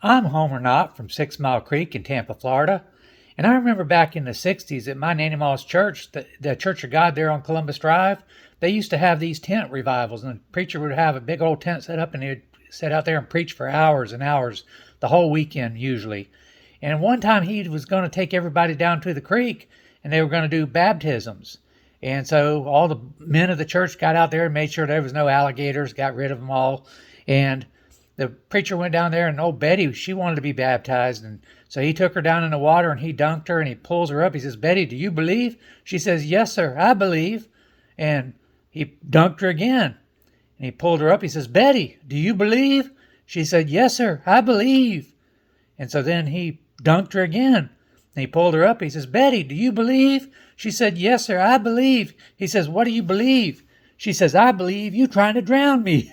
I'm Homer Knott from 6 Mile Creek in Tampa, Florida. And I remember back in the 60s at my Nanny Ma's church, the Church of God there on Columbus Drive, they used to have these tent revivals. And the preacher would have a big old tent set up and he'd sit out there and preach for hours and hours, the whole weekend usually. And one time he was going to take everybody down to the creek and they were going to do baptisms. And so all the men of the church got out there and made sure there was no alligators, got rid of them all. And the preacher went down there, and old Betty, she wanted to be baptized. And so he took her down in the water and he dunked her and he pulls her up. He says, "Betty, do you believe?" She says, "Yes, sir, I believe." And he dunked her again and he pulled her up. He says, "Betty, do you believe?" She said, "Yes, sir, I believe." And so then he dunked her again. And he pulled her up. He says, "Betty, do you believe?" She said, "Yes, sir, I believe." He says, "What do you believe?" She says, "I believe you trying to drown me."